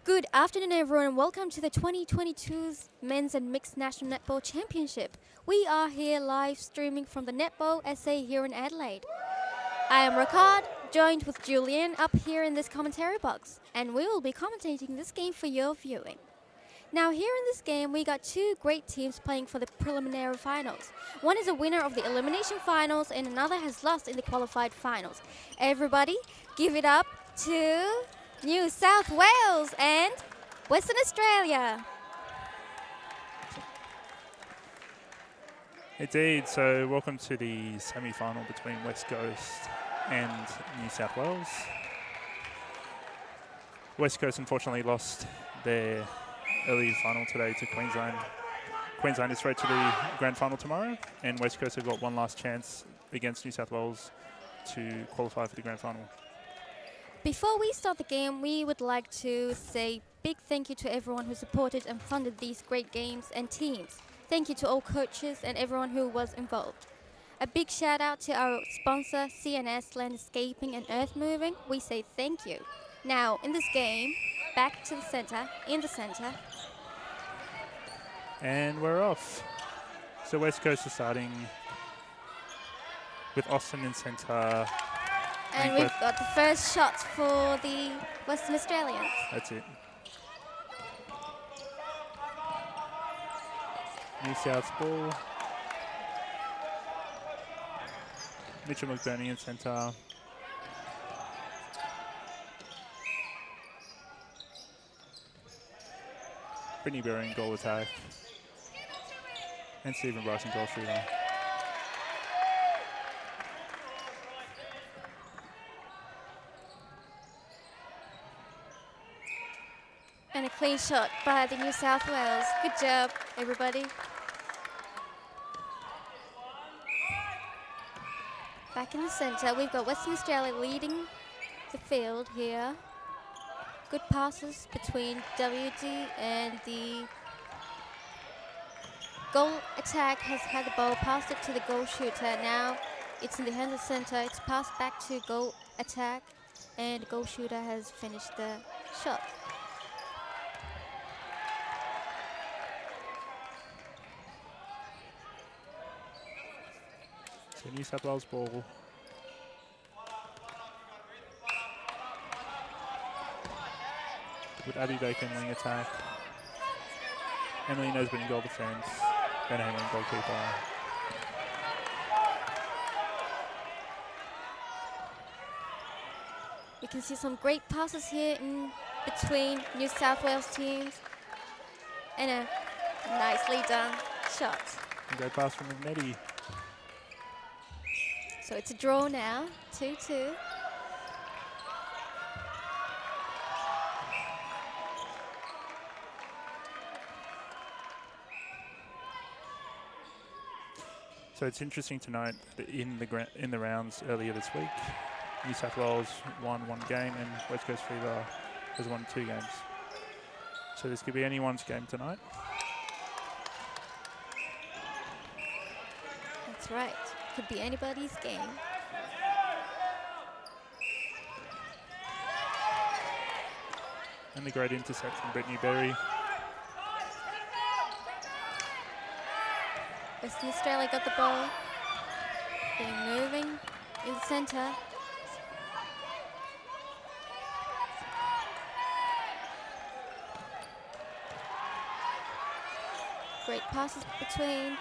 Good afternoon, everyone, and welcome to the 2022's Men's and Mixed National Netball Championship. We are here live streaming from the Netball SA here in Adelaide. I am Ricard, joined with Julian up here in this commentary box, and we will be commentating this game for your viewing. Now, here in this game, we got two great teams playing for the preliminary finals. One is a winner of the elimination finals, and another has lost in the qualified finals. Everybody, give it up to New South Wales and Western Australia. Indeed, so welcome to the semi-final between West Coast and New South Wales. West Coast unfortunately lost their early final today to Queensland. Queensland is straight to the grand final tomorrow, and West Coast have got one last chance against New South Wales to qualify for the grand final. Before we start the game, we would like to say big thank you to everyone who supported and funded these great games and teams. Thank you to all coaches and everyone who was involved. A big shout out to our sponsor, CNS Landscaping and Earth Moving. We say thank you. Now, in this game, back to the center, in the center. And we're off. So West Coast is starting with Austin in center. And we've got the first shot for the Western Australians. That's it. New South's ball. Mitchell McBurney in centre. Brittany Berry in goal attack. And Stephen Bryce in goal shooter. And a clean shot by the New South Wales. Good job, everybody. Back in the centre, we've got Western Australia leading the field here. Good passes between WD and the goal attack has had the ball, passed it to the goal shooter. Now it's in the hands of centre. It's passed back to goal attack, and the goal shooter has finished the shot. So New South Wales ball. With Abby Bacon wing attack. Emily Nesbitt in goal defence. Ben Hamlin goalkeeper. We can see some great passes here in between New South Wales teams. And a nicely done shot. And great pass from Medi. So it's a draw now, 2-2. So it's interesting to note that in the rounds earlier this week, New South Wales won one game and West Coast Fever has won 2 games. So this could be anyone's game tonight. That's right. Could be anybody's game. And the great intercept from Brittany Berry. Western Australia got the ball. They're moving in the centre. Great passes between.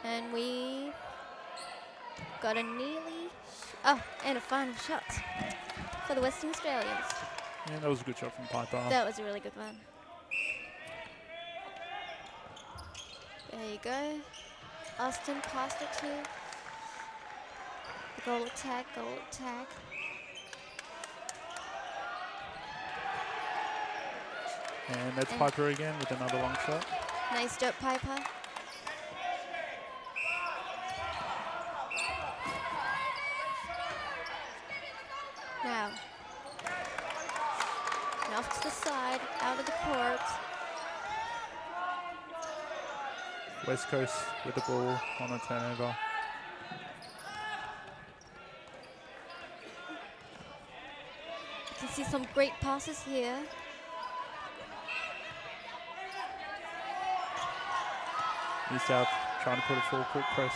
And we got a and a final shot for the Western Australians. Yeah, that was a good shot from Piper. That was a really good one. There you go. Austin passed it to the goal attack, And that's Piper again with another long shot. Nice job, Piper. Now, and off to the side, out of the court. West Coast with the ball on a turnover. You can see some great passes here. New South trying to put a full court press.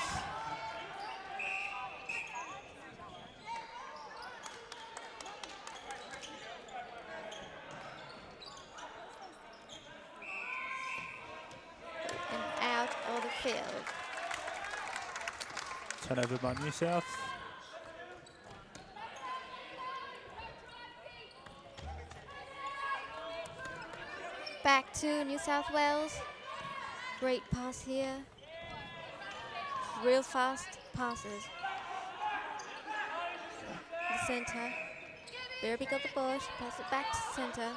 And out of the field. Turnover by New South. Back to New South Wales. Great pass here. Real fast passes. The center. Berry got the ball. She passes it back to center.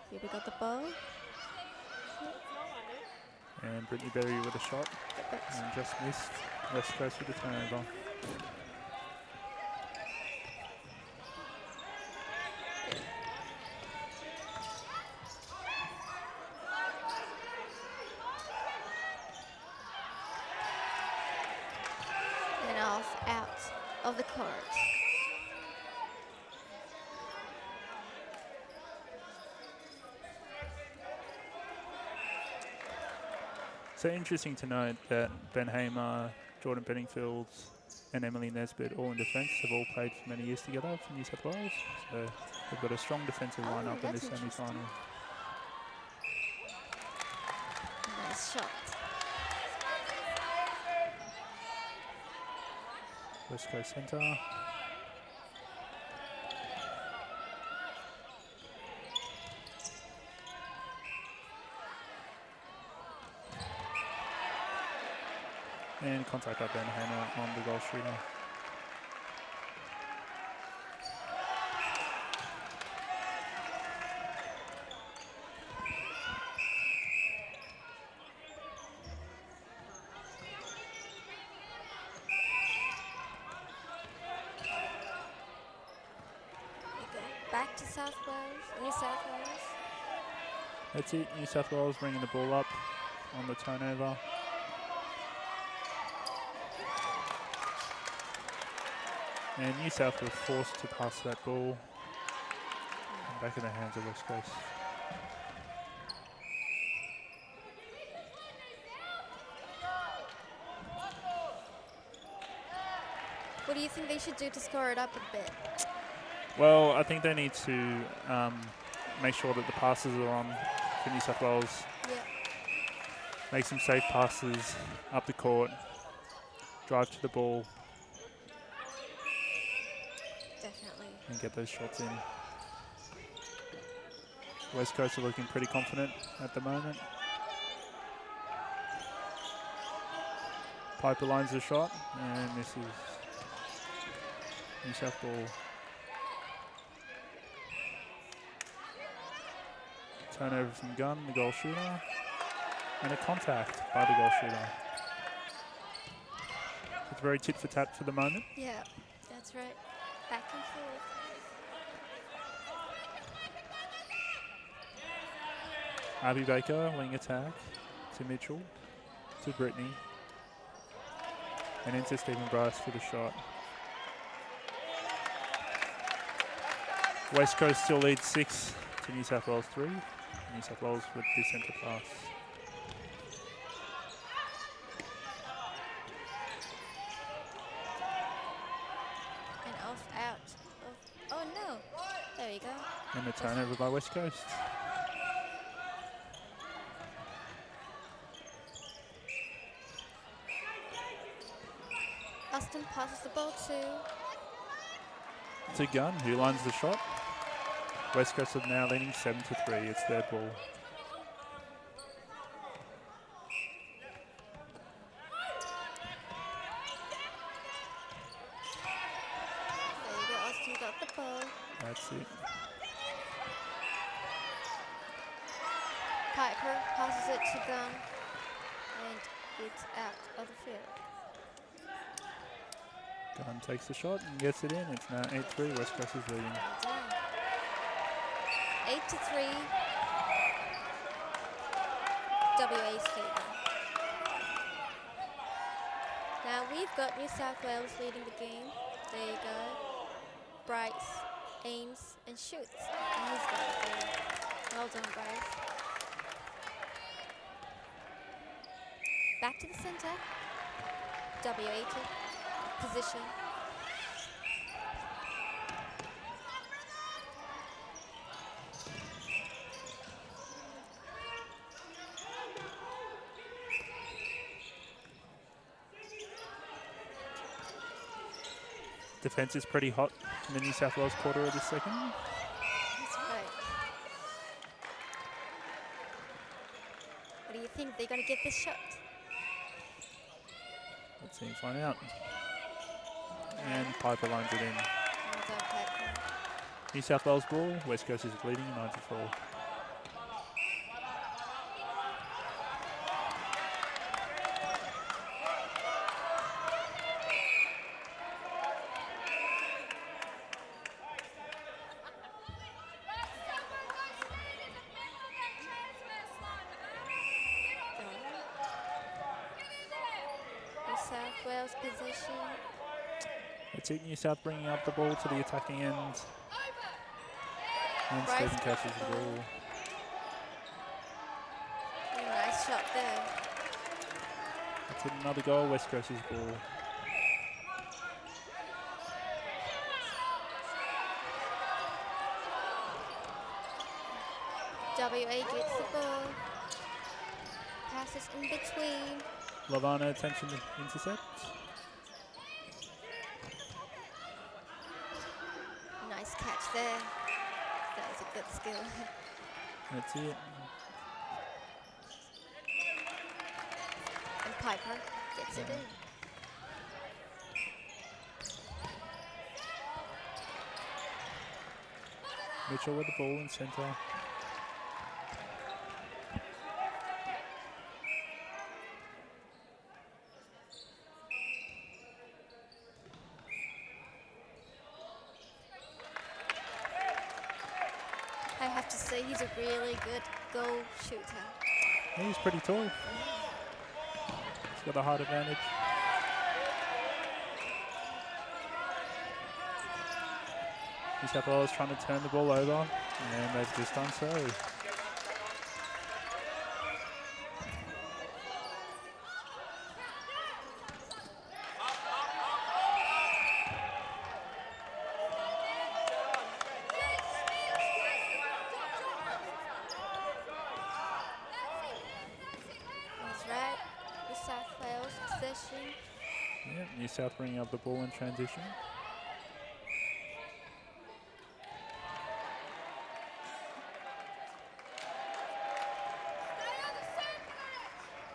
Berry got the ball. And Brittany Berry with a shot. And just missed. West Coast with the turnover. And off, out of the court. So interesting to note that Ben Hamer, Jordan Benningfield and Emily Nesbitt, all in defence, have all played for many years together for New South Wales. So they've got a strong defensive lineup in this semi-final. Nice shot. West Coast centre. And contact by Ben Hamer on the goal shooter. Back to South Wales, New South Wales. That's it, New South Wales bringing the ball up on the turnover. And New South were forced to pass that ball back in the hands of West Coast. What do you think they should do to score it up a bit? Well, I think they need to make sure that the passes are on for New South Wales. Yeah. Make some safe passes up the court, drive to the ball, Definitely. and get those shots in. West Coast are looking pretty confident at the moment. Piper lines the shot and misses. New South ball. Turnover from Gunn, the goal shooter, and a contact by the goal shooter. It's very tit for tat for the moment. Yeah, that's right. Back and forth. Abby Baker, wing attack to Mitchell, to Brittany, and into Stephen Bryce for the shot. West Coast still leads 6 to New South Wales 3. New South Wales with the centre pass. And off, out. Oh no. There you go. And the turnover by West Coast. Austin passes the ball to Gunn, who lines the shot. West Coast are now leading 7-3. It's their ball. There you go, Austin got the ball. That's it. Piper passes it to Gunn. And it's out of the field. Gunn takes the shot and gets it in. It's now 8-3. West Coast is leading. 8-3. WA's favor. Now we've got New South Wales leading the game. There you go. Bryce aims and shoots. And he's got it there. Well done, Bryce. Back to the centre. W80. Position. Defence is pretty hot in the New South Wales quarter of the second. That's right. What do you think? They're going to get this shot? Let's see him find out. And Piper lines it in. Well done, Piper. New South Wales ball. West Coast is leading 94. New South Wales possession. That's it. New South bringing up the ball to the attacking end. And Bryce Stephen catches the ball. Nice shot there. That's it. Another goal. West Coast's ball. WA gets the ball. Passes in between. Lavana attention to intercept. Nice catch there. That was a good skill. That's it. And Piper gets it in. Mitchell with the ball in centre. I have to say he's a really good goal shooter. Yeah, he's pretty tall. He's got a height advantage. New South Wales trying to turn the ball over, and they've just done so. That's right. New South Wales possession. Yeah, New South bringing up the ball in transition.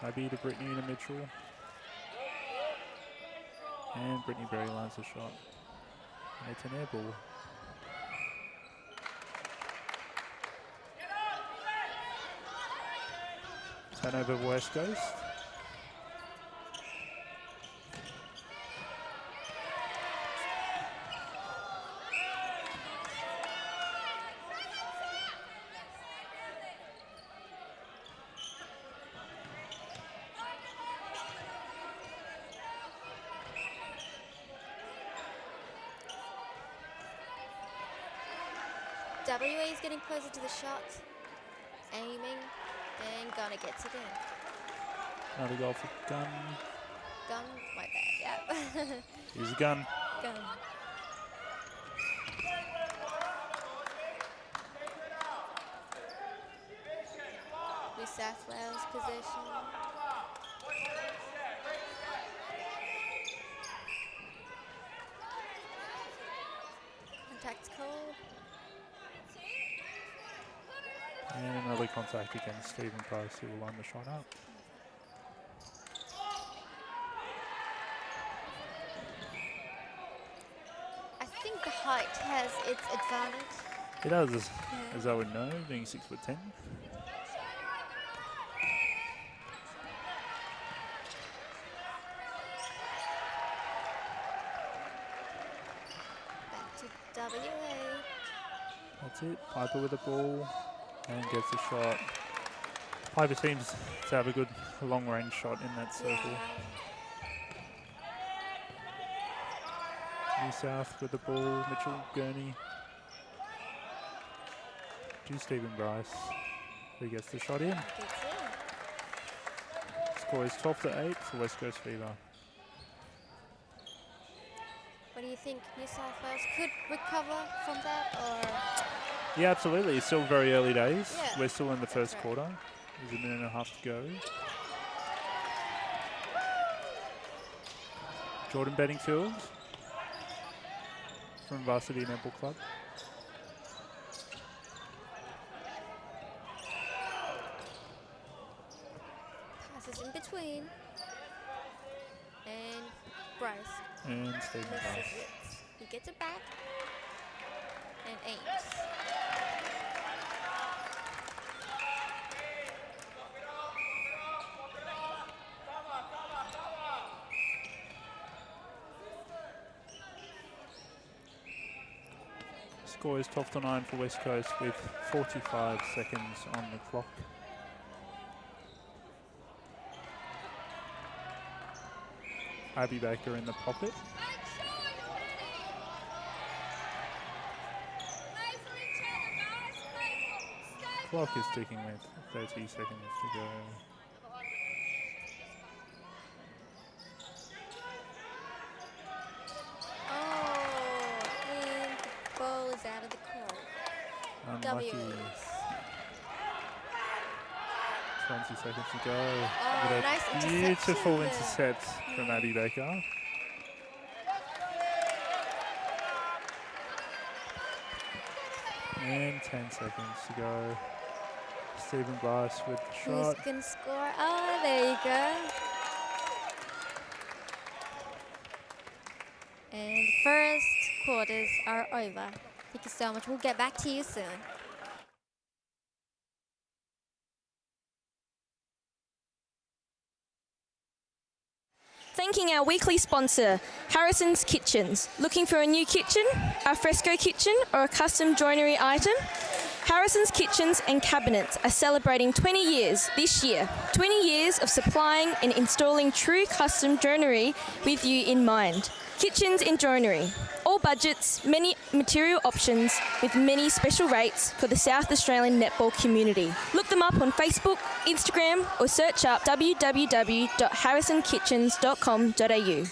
Maybe to Brittany to Mitchell. And Brittany Berry lines the shot. And it's an air ball. Turnover West Coast. WA is getting closer to the shot. Aiming and Gunner gets it in. Another goal for Gunn. Gun, my bad, yeah. Here's a gun. Gun. New South Wales possession. Contact's called. And another contact against Stephen Price, who will line the shot up. I think the height has its advantage. It does, as I would know, being 6'10". Back to WA. That's it. Piper with the ball and gets a shot. Piper seems to have a good long-range shot in that circle. Yeah. New South with the ball. Mitchell Gurney to Stephen Bryce, who gets the shot in. Score is 12-8 for West Coast Fever. What do you think? New South Wales could recover from that, or? Yeah, absolutely. It's still very early days. Yeah, we're still in the first right. quarter. There's a minute and a half to go. Jordan Bedingfield from Varsity Netball Club. Passes in between. And Bryce. And Stephen Bryce. Misses it. He gets it back. And aims. Score is 12-9 for West Coast with 45 seconds on the clock. Abby Baker in the pocket. Clock is ticking with 30 seconds to go. And the ball is out of the court. Unlucky. W. 20 seconds to go. Oh, With a nice beautiful interception there. intercept from Abby Baker. And 10 seconds to go. Stephen Bryce with the shot. Who's going to score? Oh, there you go. And first quarters are over. Thank you so much. We'll get back to you soon. Thanking our weekly sponsor, Harrison's Kitchens. Looking for a new kitchen, a fresco kitchen, or a custom joinery item? Harrison's Kitchens and Cabinets are celebrating 20 years this year. 20 years of supplying and installing true custom joinery with you in mind. Kitchens and joinery. All budgets, many material options with many special rates for the South Australian netball community. Look them up on Facebook, Instagram, or search up www.harrisonkitchens.com.au.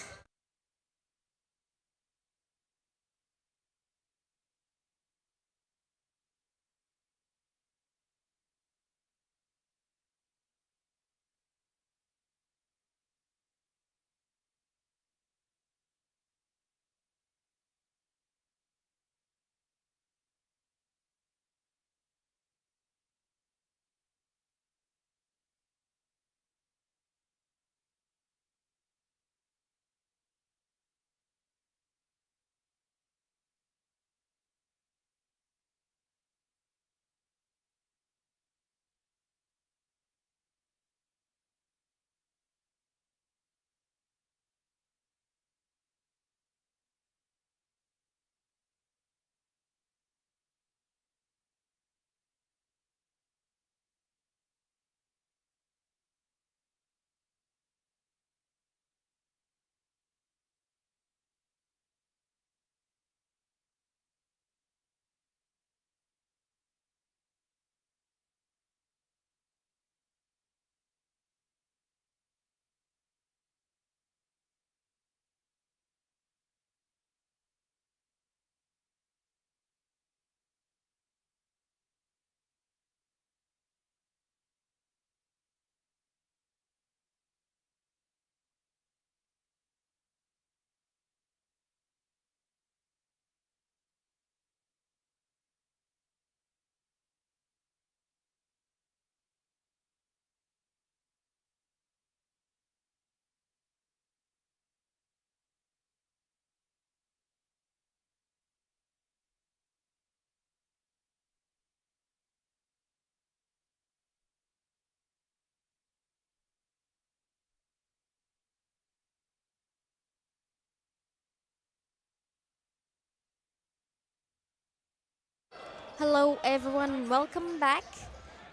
Hello everyone, welcome back.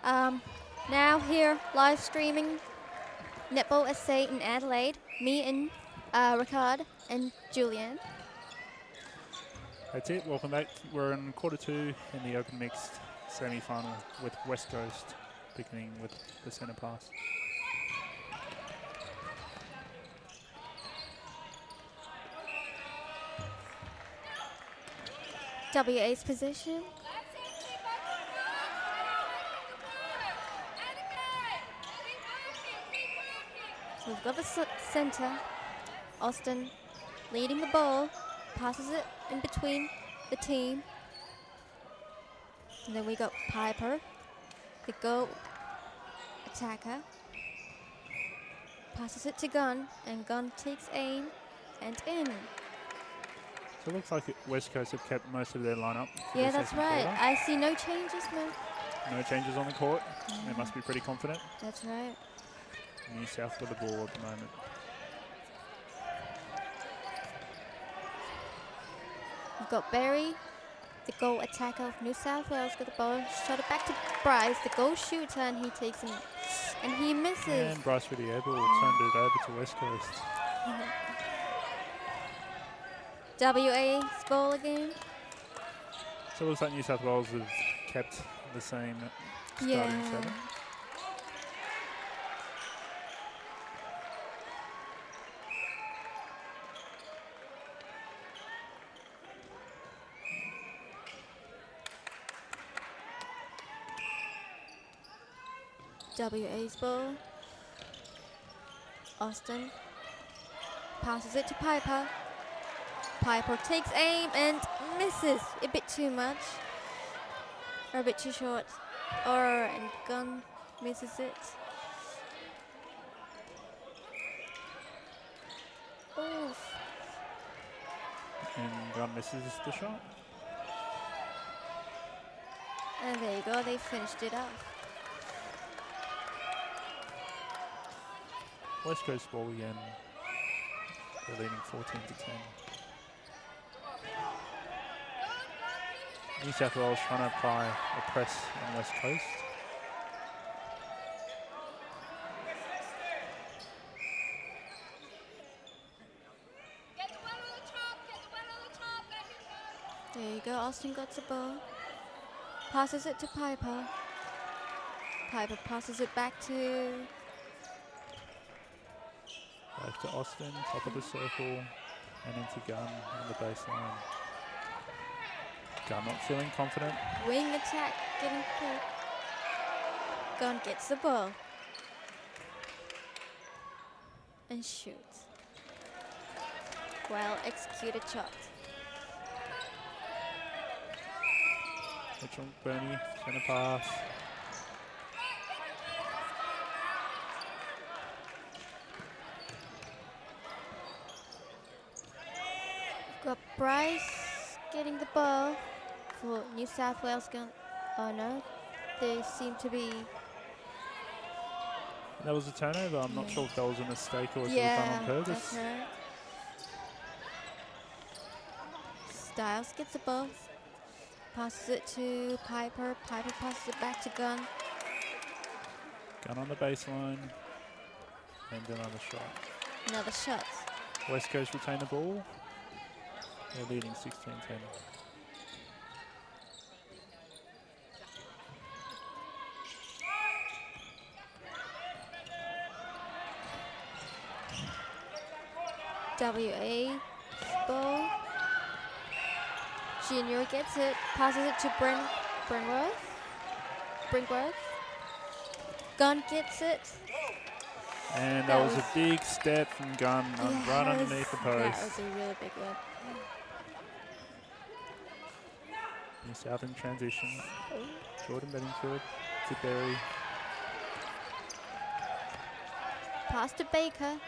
Now here live streaming Netball SA in Adelaide, me and Ricard and Julian. That's it. Welcome back. We're in quarter 2 in the open mixed semi-final with West Coast beginning with the centre pass. WA's position. So we've got the centre, Austin, leading the ball, passes it in between the team. And then we got Piper, the goal attacker, passes it to Gunn, and Gunn takes aim and in. So it looks like West Coast have kept most of their lineup. Yeah, that's right. I see no changes, man. No changes on the court. They must be pretty confident. That's right. New South with the ball at the moment. We've got Barry, the goal attacker of New South Wales, got the ball, shot it back to Bryce, the goal shooter, and he takes him, and he misses. And Bryce with the air ball turned it over to West Coast. WA's ball again. So it looks like New South Wales have kept the same starting seven. WA's ball. Austin passes it to Piper. Piper takes aim and misses a bit too much, or a bit too short, and Gunn misses it. Oof. And Gunn misses the shot. And there you go, they finished it off. West Coast ball again. They're leading 14-10. New South Wales trying to apply a press on West Coast. There you go, Austin got the ball. Passes it to Piper. Piper passes it back to Austin, top of the circle, and into Gunn on the baseline. Gunn not feeling confident. wing attack, getting hit. Gunn gets the ball and shoots. Well executed shot. Mitchell Burney, centre pass. We've got Bryce getting the ball for New South Wales. Oh no, they seem to be. That was a turnover. I'm not sure if that was a mistake or if it was Yeah, done on purpose. that's right. Styles gets the ball, passes it to Piper. Piper passes it back to Gunn. Gunn on the baseline, and another shot. Another shot. West Coast retain the ball. They're leading 16-10. WA ball. Junior gets it, passes it to Brinkworth. Gunn gets it. And that was a big step from Gunn right underneath the post. That was a really big one. New South in transition. Jordan Bedingfield to Berry. Pass to Baker.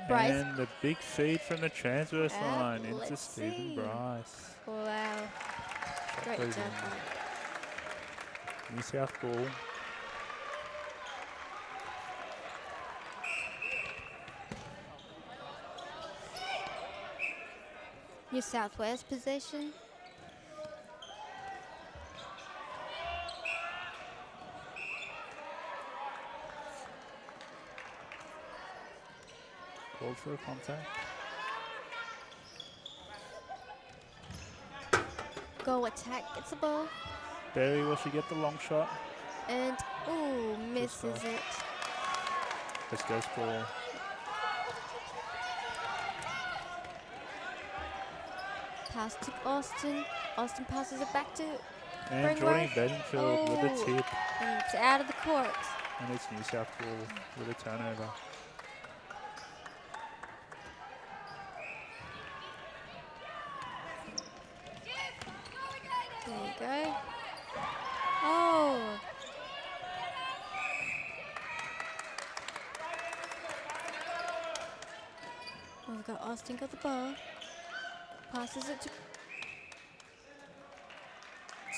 Bryce. And the big feed from the transverse line into let's Stephen see. Bryce. Wow. Great Pleasing. job. New South ball. New South Wales possession. Called for a contact. Goal attack gets the ball. Barry, will she get the long shot? And, ooh, misses off. it. West Coast ball. Pass to Austin. Austin passes it back to And Springworth. Jordan Bedingfield with Oh. a tip. And it's out of the court. And it's New South ball with a turnover. There you go. Oh. We've got Austin got the ball. Passes it to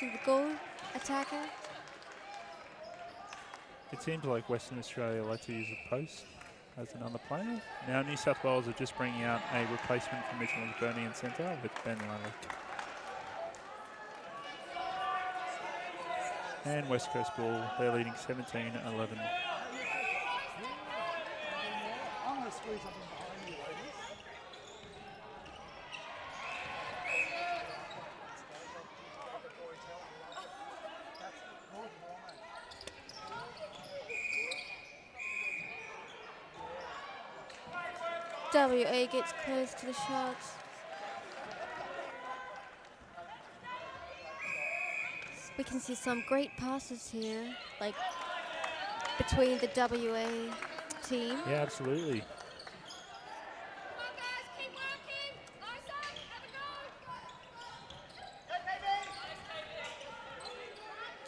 the goal attacker. It seems like Western Australia like to use a post as another player. Now New South Wales are just bringing out a replacement for Mitchell McBurney in centre with Ben Lilac. And West Coast ball, they're leading 17-11. I'm going to squeeze up in behind you, ladies. WA gets close to the shots. We can see some great passes here, like between the WA team. Yeah, absolutely.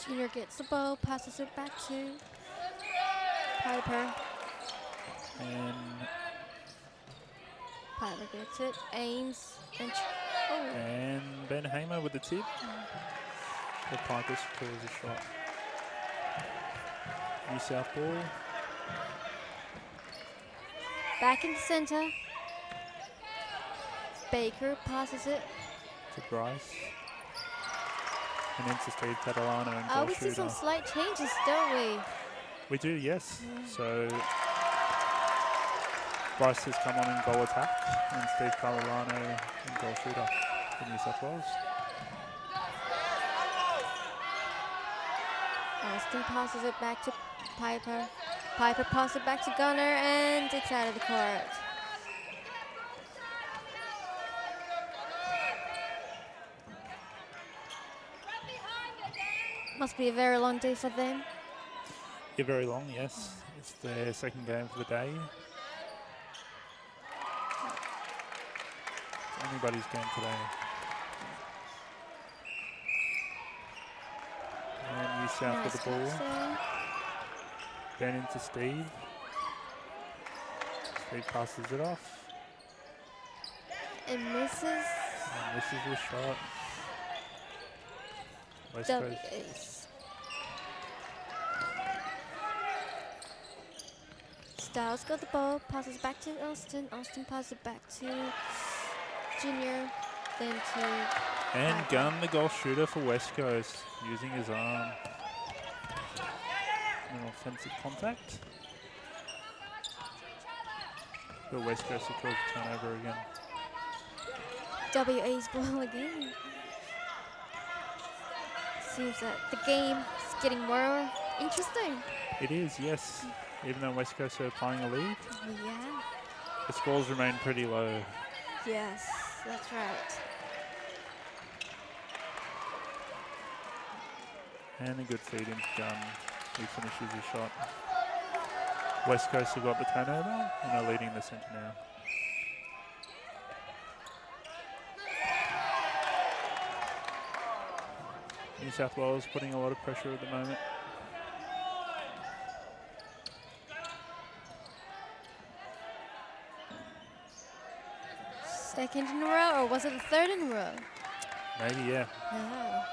Junior gets the ball, passes it back to Piper. And Piper gets it, aims, and And Ben Hamer with the tip. The Piper scores a shot. New South ball. back in the center. Baker passes it. To Bryce. And into Steve Catalano and Oh, goal we see shooter. some slight changes, don't we? We do, yes. So Bryce has come on in goal attack and Steve Catalano in goal shooter for New South Wales. Austin passes it back to Piper. Piper passes it back to Gunner, and it's out of the court. Must be a very long day for them. Yeah, very long, yes. It's their second game for the day. It's anybody's game today. And New South with the ball. Nice catch Ben into Steve. Steve passes it off. there. And misses. And this is the shot. West Coast. Ace. Styles got the ball, passes back to Austin. Austin passes it back to Junior, then to And Gunn, the goal shooter for West Coast, using his arm. An offensive contact. The West Coast will cause a turnover again. WA's ball again. Seems that the game is getting more interesting. It is, yes. Even though West Coast are applying a lead, Yeah. the scores remain pretty low. Yes, that's right. And a good feed into Gunn, who finishes his shot. West Coast have got the turnover and are leading the centre now. New South Wales putting a lot of pressure at the moment. Second in a row, or was it the third in a row? Maybe, yeah. Yeah.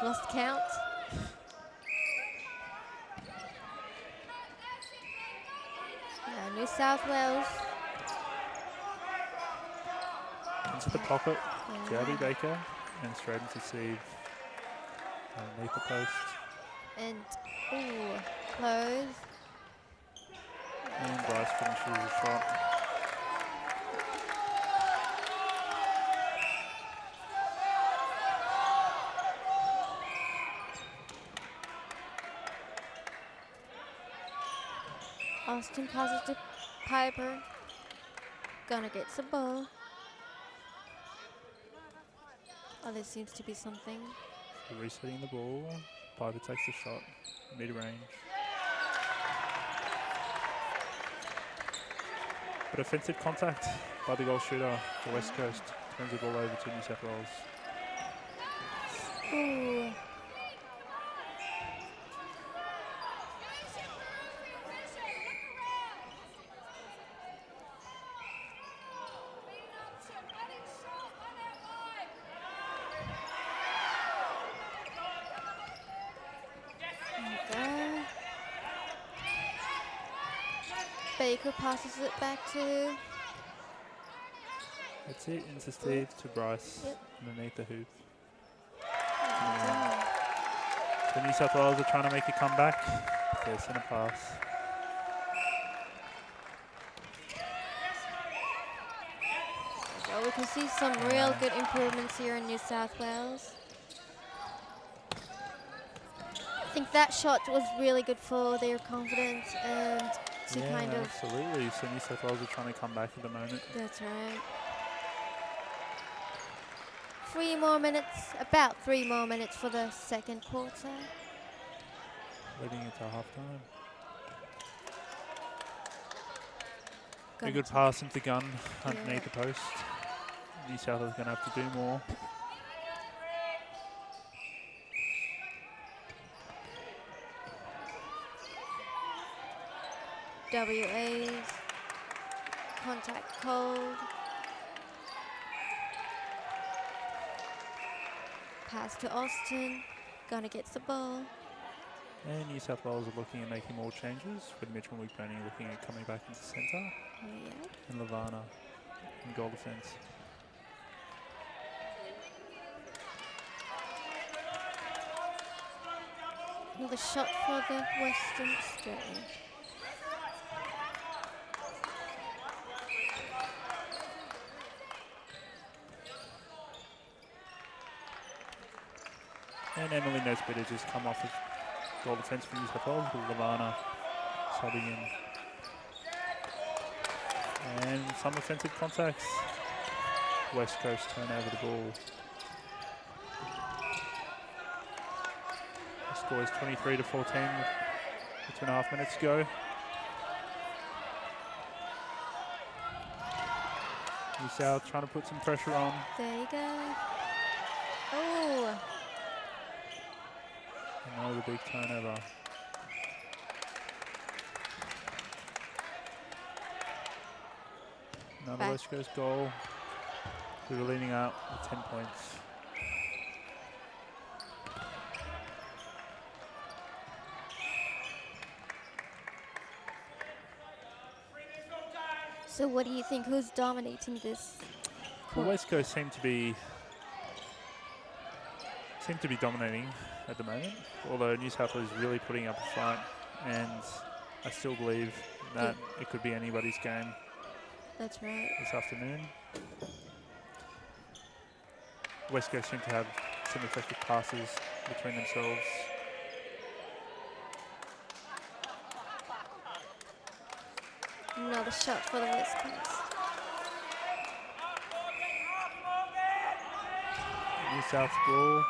Lost count. Now New South Wales. Into the pocket, Yeah. Jody Baker, and straight into Steve. Underneath the post. And, ooh, close. And Bryce finishes the shot. Austin passes to Piper. Gonna get the ball. Oh, there seems to be something. So resetting the ball. Piper takes the shot, mid-range. But offensive contact by the goal shooter for West Coast. Turns the ball over to New South Wales. Ooh. There. Baker passes it back to. That's it, into Steve to Bryce, Yep. underneath the hoop. So New South Wales are trying to make a comeback. They're centre pass. Well, we can see some real good improvements here in New South Wales. I think that shot was really good for their confidence and to Yeah, kind of. absolutely. So New South Wales are trying to come back at the moment. That's right. 3 more minutes, about 3 more minutes for the second quarter. Leading into halftime. A Gonna good take- pass into Gunn underneath Yeah. the post. New South is going to have to do more. WA's contact cold. Pass to Austin. Gonna get the ball. And New South Wales are looking at making more changes, with Mitchell Wickburn looking at coming back into centre, Yeah. and Lavana in goal defence. Another shot for the Western Australia. And Emily Nesbitt has just come off of goal defence for New South Wales, with Lavana subbing in. And some offensive contacts. West Coast turn over the ball. The score is 23-14 with 2.5 minutes to go. New South trying to put some pressure on. There you go. Oh, Another big turnover. Another Back. West Coast goal. We were leading out with 10 points. so what do you think? Who's dominating this? Well, West Coast seem to be dominating at the moment, although New South Wales is really putting up a fight, and I still believe that it could be anybody's game That's right. this afternoon. West Coast seem to have some effective passes between themselves. Another shot for the West Coast. New South ball.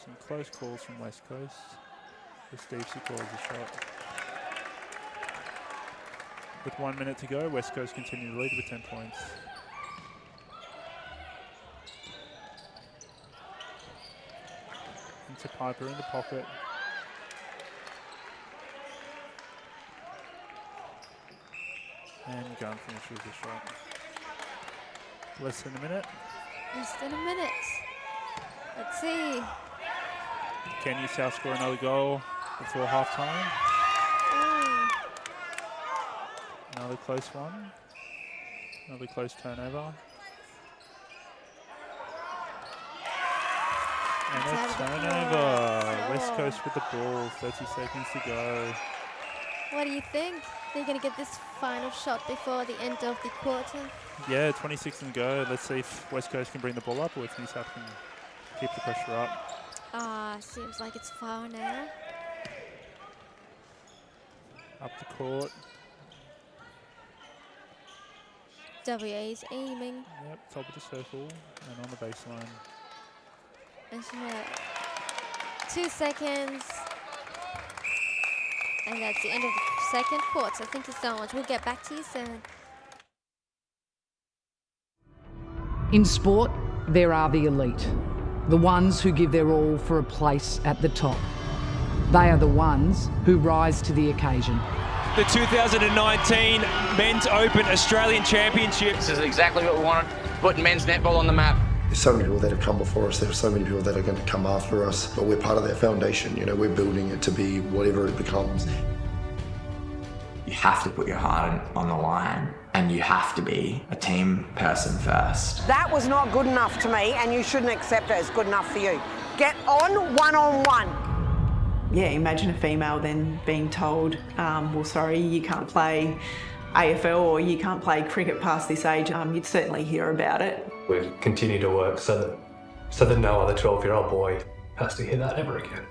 Some close calls from West Coast. The Steve calls a shot. With 1 minute to go, West Coast continue to lead with 10 points. Into Piper in the pocket. And Gunn finishes the shot. Less than a minute. Less than a minute. Let's see. Can New South score another goal before halftime? Oh, Another close one. Another close turnover. And It's a out of the turnover. course. West Oh. Coast with the ball. 30 seconds to go. what do you think? They're going to get this final shot before the end of the quarter. Yeah, 26 and go. Let's see if West Coast can bring the ball up or if New South can keep the pressure up. Seems like it's foul now. Up the court. WA's aiming. Yep, top of the circle and on the baseline. And she had 2 seconds. And that's the end of the second quarter. Thank you so much. We'll get back to you soon. In sport, there are the elite, the ones who give their all for a place at the top. They are the ones who rise to the occasion. The 2019 Men's Open Australian Championships. This is exactly what we wanted, putting men's netball on the map. There's so many people that have come before us, there are so many people that are going to come after us, but we're part of that foundation, you know, we're building it to be whatever it becomes. You have to put your heart on the line and you have to be a team person first. That was not good enough to me and you shouldn't accept it as good enough for you. Get on one-on-one. Yeah, imagine a female then being told, well, sorry, you can't play AFL or you can't play cricket past this age. You'd certainly hear about it. We continue to work so that no other 12-year-old boy has to hear that ever again.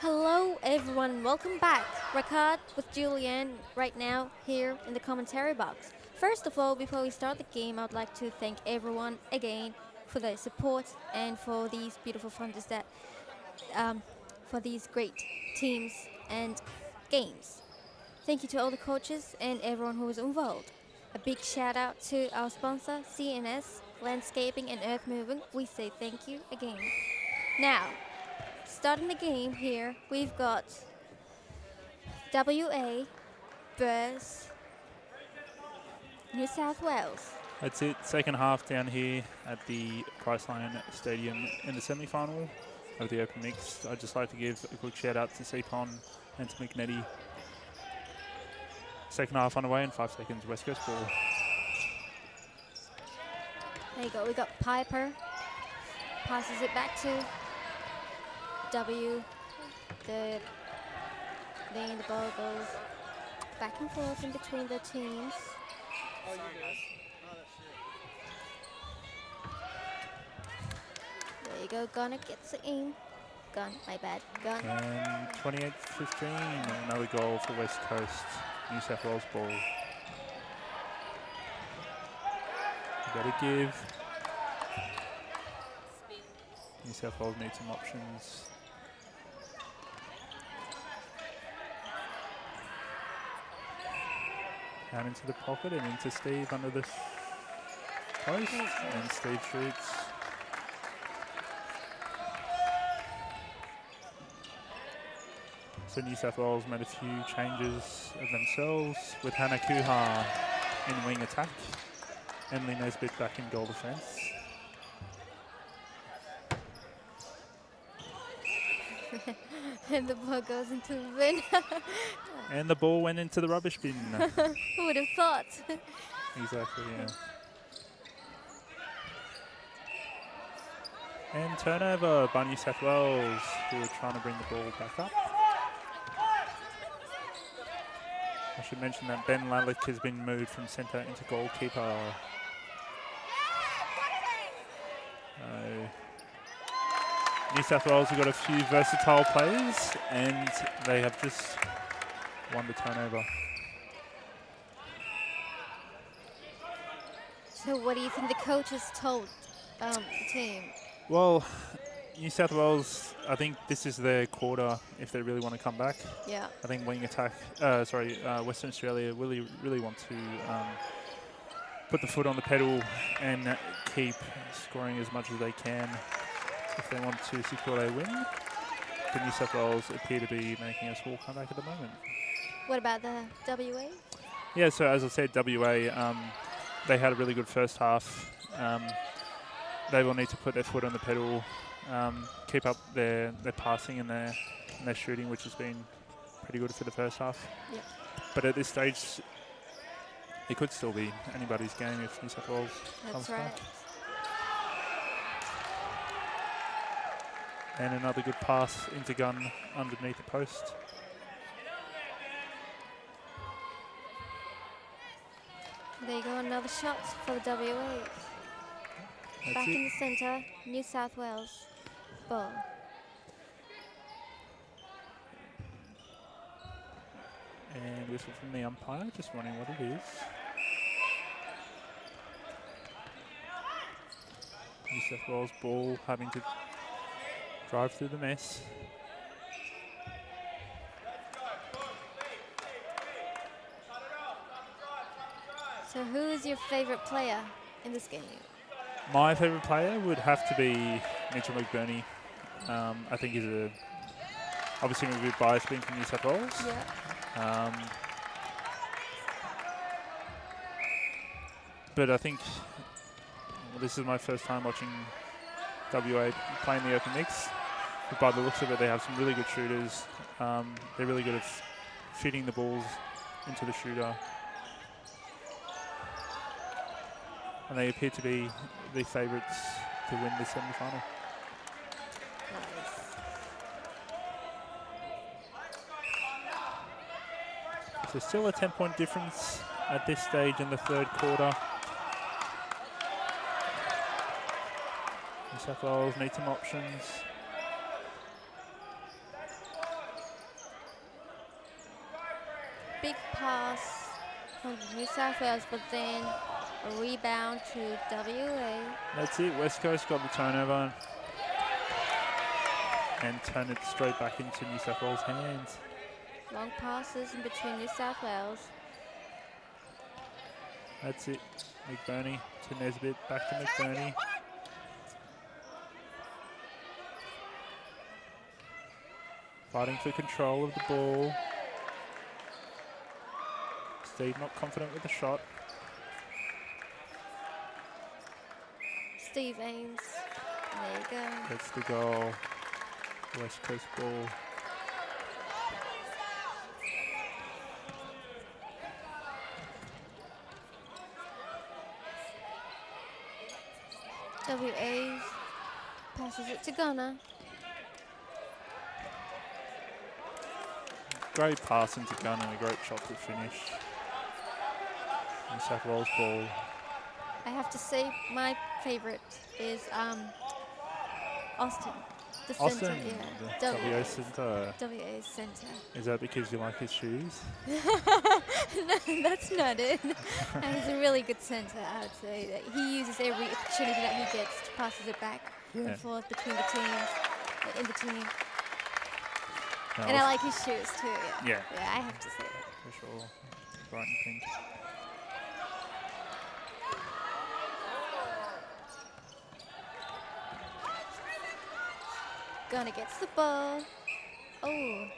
Hello everyone, welcome back. Ricard with Julianne right now here in the commentary box. First of all, before we start the game, I would like to thank everyone again for their support and for these beautiful funders that, for these great teams and games. Thank you to all the coaches and everyone who was involved. A big shout out to our sponsor, CNS, Landscaping and Earth Moving. We say thank you again. Now, starting the game here, we've got WA versus New South Wales. That's it. Second half down here at the Priceline Stadium in the semi-final of the Open Mix. I'd just like to give a quick shout out to Seapon and to McNetty. Second half underway in 5 seconds. West Coast ball. There you go. We got Piper. Passes it back to W. Then the ball goes back and forth in between the teams. There you go. Gunner gets it in. Gun, my bad. Gun. And 28-15. Another goal for West Coast. New South Wales ball. Better give. New South Wales need some options. Down into the pocket and into Steve under the post. And Steve shoots. So New South Wales made a few changes of themselves with Hannah Kuhar in wing attack. Emily Nesbitt back in goal defence. And the ball goes into the bin. And the ball went into the rubbish bin. Who would have thought? Exactly, yeah. And turnover by New South Wales, who are trying to bring the ball back up. I should mention that Ben Lallick has been moved from centre into goalkeeper. New South Wales have got a few versatile players and they have just won the turnover. So what do you think the coach has told the team? Well, New South Wales, I think this is their quarter if they really want to come back. Yeah. I think wing attack, Western Australia really want to put the foot on the pedal and keep scoring as much as they can if they want to secure a win. The New South Wales appear to be making a small comeback at the moment. What about the WA? Yeah, so as I said, WA, they had a really good first half. They will need to put their foot on the pedal, keep up their passing and their shooting, which has been pretty good for the first half. Yep. But at this stage, it could still be anybody's game if New South Wales comes back. And another good pass into Gunn underneath the post. There you go, another shot for the WA. Back in the centre, New South Wales. Ball. And whistle from the umpire, just wondering what it is. New South Wales ball having to drive through the mess. So who is your favourite player in this game? My favourite player would have to be Mitchell McBurney. I think he's obviously a bit biased being from New South Wales. Yeah. But I think this is my first time watching WA playing the Open Mix. But by the looks of it, they have some really good shooters. They're really good at feeding the balls into the shooter. And they appear to be the favourites to win the semi-final. So still a 10-point difference at this stage in the third quarter. New South Wales need some options. Big pass from New South Wales, but then a rebound to WA. That's it. West Coast got the turnover and turned it straight back into New South Wales' hands. Long passes in between New South Wales. That's it. McBurney to Nesbitt, back to McBurney. Fighting for control of the ball. Steve not confident with the shot. Steve aims. There you go. That's the goal. West Coast ball. WAs passes it to Gunner. Great pass into gun and a great shot to finish. New South Wales ball. I have to say my favourite is Austin. The Austin, centre, yeah. the WA centre. WA's centre. Is that because you like his shoes? No, that's not it. He's a really good centre, I would say. That he uses every opportunity that he gets to passes it back and forth between the teams, in the team. No, and I like his shoes too, yeah. Yeah, I have to say that. For sure. Bright and pink. Gunner gets the ball. Oh,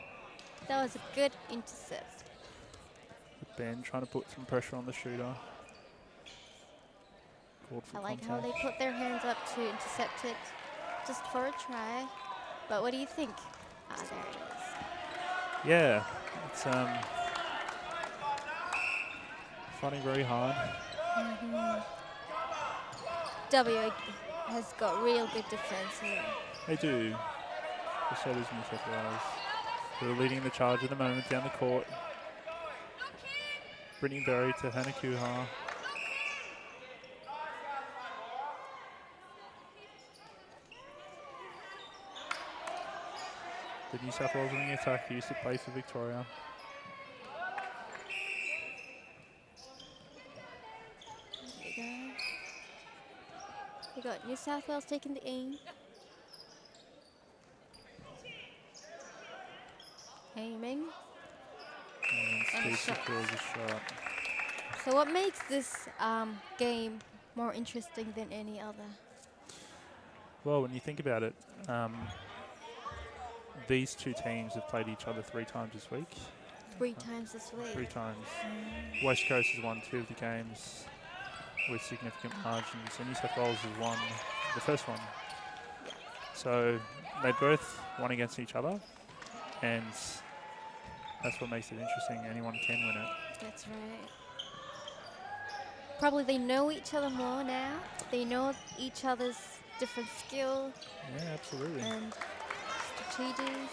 that was a good intercept. Ben trying to put some pressure on the shooter. I like how they put their hands up to intercept it just for a try. But what do you think? Ah, there it is. Yeah, it's fighting very hard. W has got real good defense here. They do. So does New South Wales. They're leading the charge at the moment down the court. Brittany Berry to Hannah Kuhar. The New South Wales winning attack used to play for Victoria. There you go. We got New South Wales taking the aim. Aiming. And Steve secures a shot. So what makes this game more interesting than any other? Well, when you think about it, these two teams have played each other 3 times this week. 3 times this week? 3 times. West Coast has won 2 of the games with significant margins, and New South Wales has won the first one. Yeah. So they both won against each other, and that's what makes it interesting. Anyone can win it. That's right. Probably they know each other more now. They know each other's different skill. Yeah, absolutely. And strategies.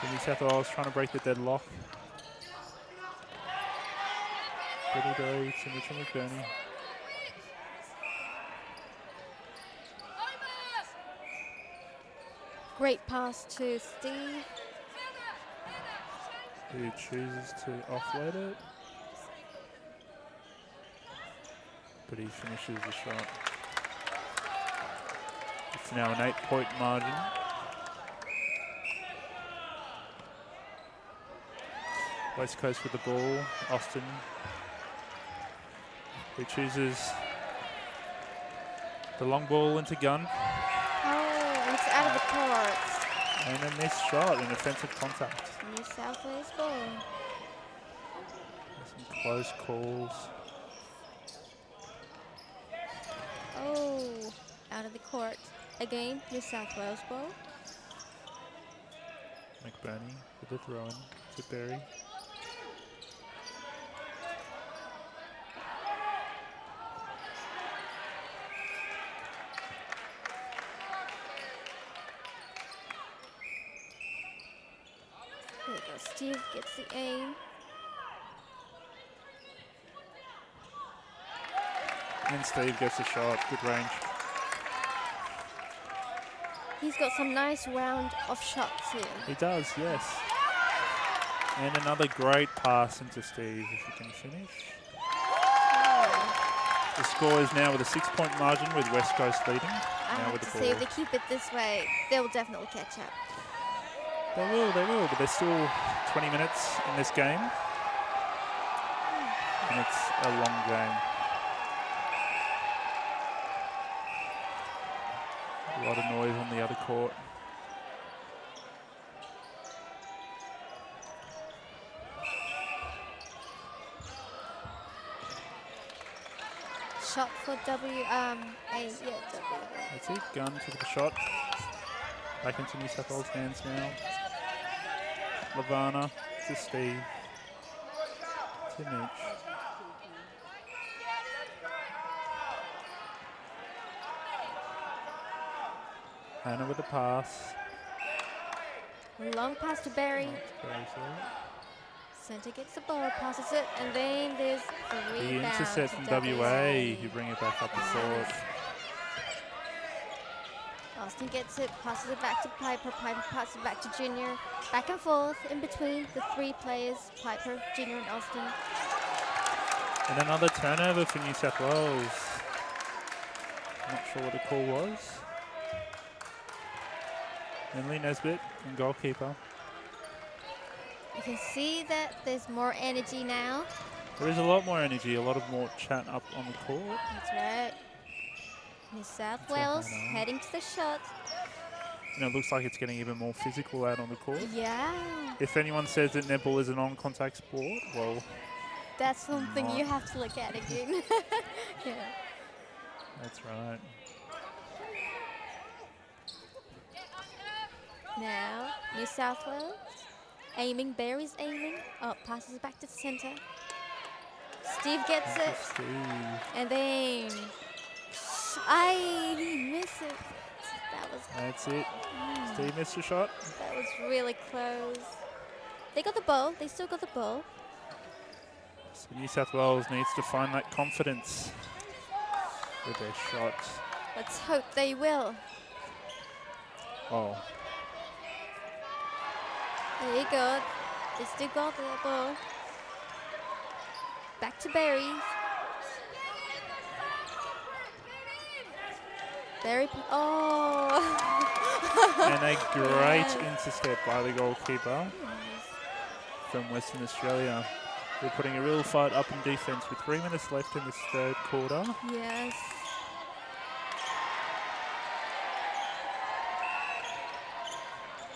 So New South Wales trying to break the deadlock. Brittany Berry to Mitchell McBurney. Great pass to Steve. Who chooses to offload it. But he finishes the shot. It's now an 8-point margin. West Coast with the ball. Austin, who chooses the long ball into gun. Oh, it's out of the court. And a missed shot, an offensive contact. New South Wales ball. Some close calls. Oh, out of the court. Again, New South Wales ball. McBurney with the throw-in to Berry. There you go. Steve gets the aim. And Steve gets a shot. Good range. He's got some nice round of shots here. He does, yes. And another great pass into Steve, if he can finish. Oh. The score is now with a 6-point margin with West Coast leading. I now have with to the say, ball. if they keep it this way, they will definitely catch up. They will, but there's still 20 minutes in this game. And it's a long game. A lot of noise on the other court. Shot for W. That's it. Gunn took the shot. Back into New South Wales hands now. Lavana to Steve. To Mitch. Hannah with the pass. Long pass to Barry. Centre gets the ball, passes it, and then there's a The rebound. intercept from WA, who bring it back up the court. Austin gets it, passes it back to Piper. Piper passes it back to Junior. Back and forth in between the three players, Piper, Junior, and Austin. And another turnover for New South Wales. Not sure what the call was. Emily Nesbitt, and goalkeeper. You can see that there's more energy now. There is a lot more energy, a lot of more chat up on the court. That's right. New South Wales heading to the shot. And it looks like it's getting even more physical out on the court. Yeah. If anyone says that netball is a non-contact sport, well, That's something you have to look at again. Yeah. That's right. Now, New South Wales aiming. Barry's aiming. Oh, passes it back to the centre. Steve gets it. Steve. And then I miss it. That was. That's it. Steve missed a shot. That was really close. They got the ball. They still got the ball. So New South Wales needs to find that confidence with their shots. Let's hope they will. Oh. There you go. They still got the ball. Back to Barry. Barry. Oh. And a great intercept by the goalkeeper from Western Australia. They're putting a real fight up in defence with 3 minutes left in this third quarter. Yes.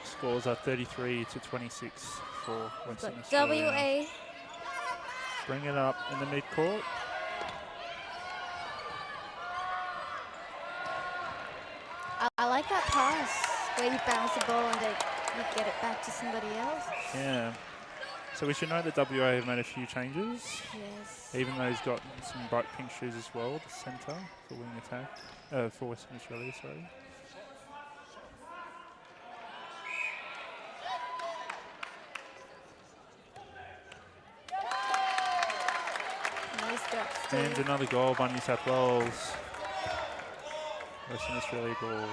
Scores are 33-26 for Western Australia. WA. Bring it up in the mid-court. I like that pass where you bounce the ball and you get it back to somebody else. Yeah. So we should note that WA have made a few changes. Yes. Even though he's got some bright pink shoes as well, the centre for wing attack, for Western Australia, sorry. Nice job, Steve. And another goal by New South Wales. Western Australia ball.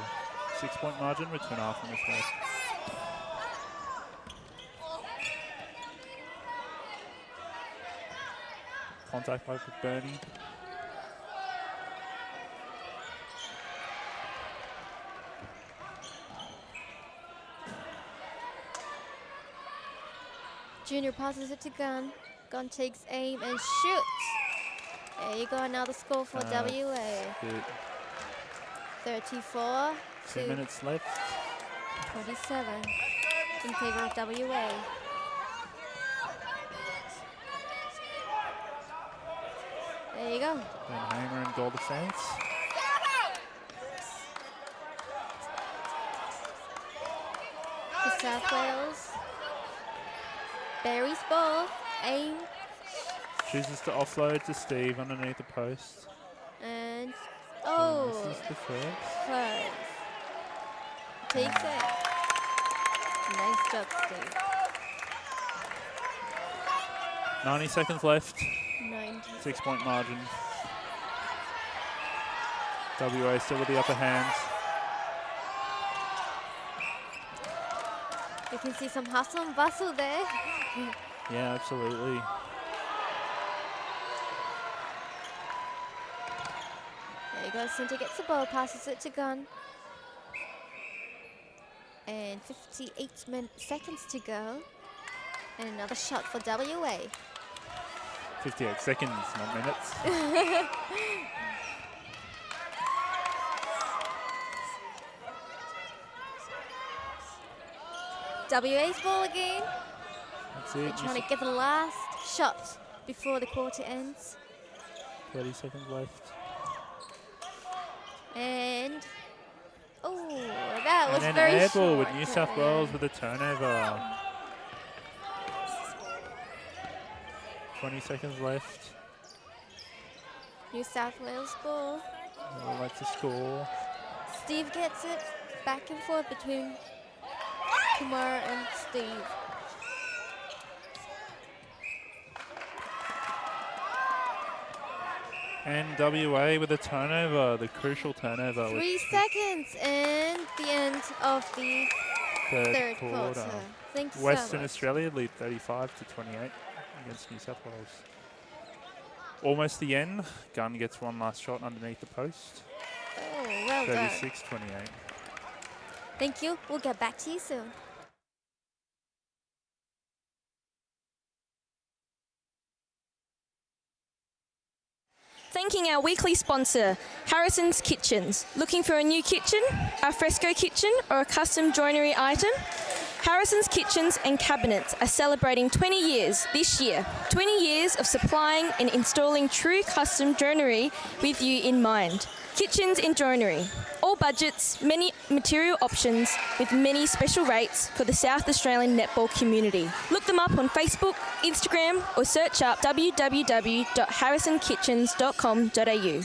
6-point margin with 2.5 minutes left. Contact by Bernie. Junior passes it to Gunn. Gunn takes aim and shoots. There you go, another score for WA. Good. 34 2 to minutes left. 27 in favor of WA. There you go. Ben Hamer in goal defence. The South Wales. Barry's ball. Aim. Chooses to offload to Steve underneath the post. And And this is the first. close. Takes it. Nice job, Steve. 90 seconds left. 90. 6-point margin. WA still with the upper hand. You can see some hustle and bustle there. Yeah, absolutely. There you go, Cinta gets the ball, passes it to Gunn. And 58 seconds to go. And another shot for WA. 58 seconds, not minutes. WA's ball again. That's They're it. trying to get the last shot before the quarter ends. 30 seconds left. And oh, that was And very an air short. ball with New South Wales with a turnover. 20 seconds left. New South Wales ball. I would like to score. Steve gets it back and forth between Kumar and Steve. And WA with a turnover, the crucial turnover. 3 seconds and the end of the third quarter. Thank you Western so much. Australia lead 35-28 against New South Wales. Almost the end. Gunn gets one last shot underneath the post. Oh, well done. 36-28. Thank you. We'll get back to you soon. Thanking our weekly sponsor, Harrison's Kitchens. Looking for a new kitchen, a fresco kitchen, or a custom joinery item? Harrison's Kitchens and Cabinets are celebrating 20 years this year. 20 years of supplying and installing true custom joinery with you in mind. Kitchens and joinery. All budgets, many material options with many special rates for the South Australian netball community. Look them up on Facebook, Instagram, or search up www.harrisonkitchens.com.au.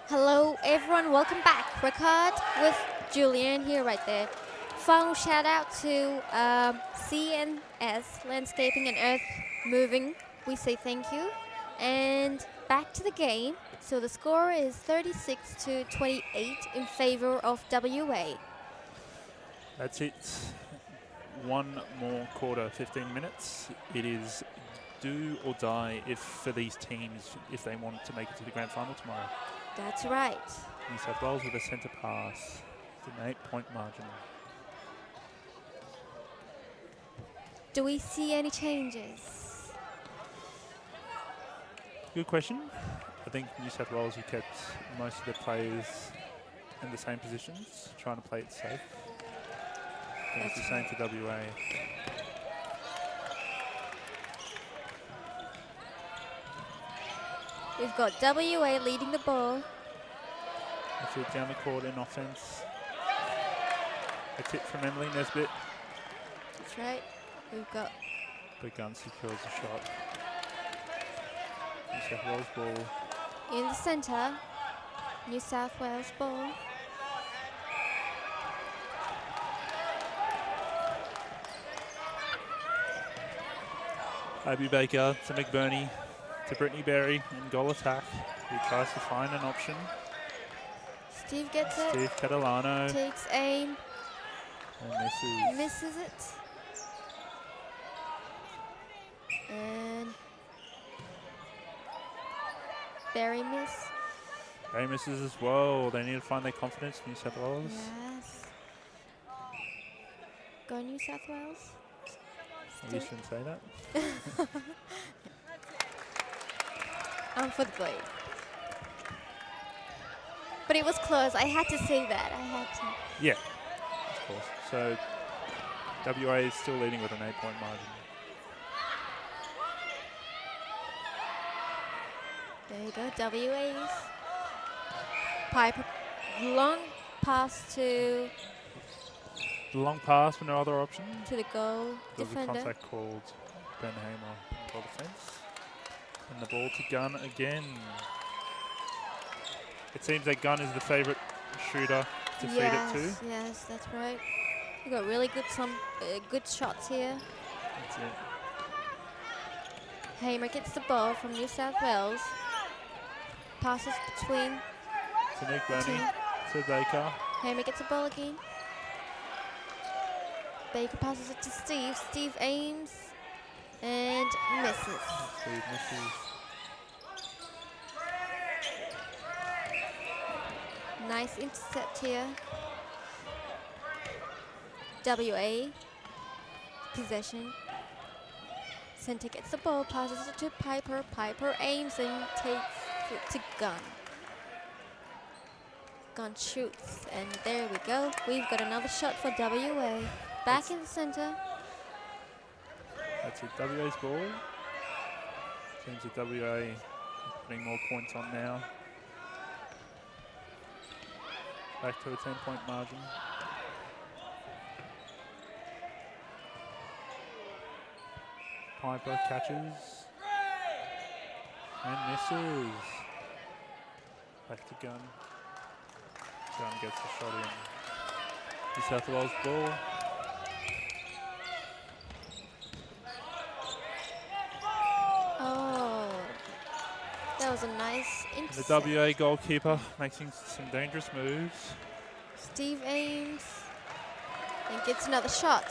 Hello everyone, welcome back. Ricard with Julianne here right there. Final shout out to CNS, Landscaping and Earth Moving. We say thank you. And back to the game. So the score is 36-28 in favor of WA. That's it. One more quarter, 15 minutes. It is do or die for these teams if they want to make it to the grand final tomorrow. That's right. New South Wales with a centre pass. It's an 8-point margin. Do we see any changes? Good question. I think New South Wales have kept most of their players in the same positions, trying to play it safe. I think it's the same for WA. We've got WA leading the ball. That's it down the court in offense. A tip from Emily Nesbitt. That's right. We've got The gun secures a shot. New South Wales ball. in the centre. New South Wales ball. Abby Baker to McBurney to Brittany Berry in goal attack, who tries to find an option. Steve gets it. Steve Catalano. Takes aim. And misses. Misses it. And Barry miss. Barry misses as well. They need to find their confidence, New South Wales. Yes. Go New South Wales. Maybe you shouldn't say that. I'm for the blade. But it was close. I had to say that. I had to. Yeah, of course. So WA is still leading with an 8-point margin. There you go, WA's. Piper, long pass to Long pass with no other option. the goal There was a defender. contact called Ben Hamer on goal defence. And the ball to Gunn again. It seems that Gunn is the favourite shooter to feed it to. Yes, that's right. We got really good shots here. That's it. Hamer gets the ball from New South Wales. Passes between. To Nick Burney, to Baker. Hamer gets the ball again. Baker passes it to Steve. Steve aims and misses. Steve misses. Nice intercept here. WA possession. Centre gets the ball, passes it to Piper. Piper aims and takes it to Gunn. Gunn shoots, and there we go. We've got another shot for WA. Back in the centre. That's it, WA's ball. Seems that WA putting more points on now. Back to a 10-point margin. Piper catches and misses. Back to Gunn. Gunn gets the shot in. New South Wales ball. Oh, that was a nice intercept. The WA goalkeeper making some dangerous moves. Steve aims and gets another shot.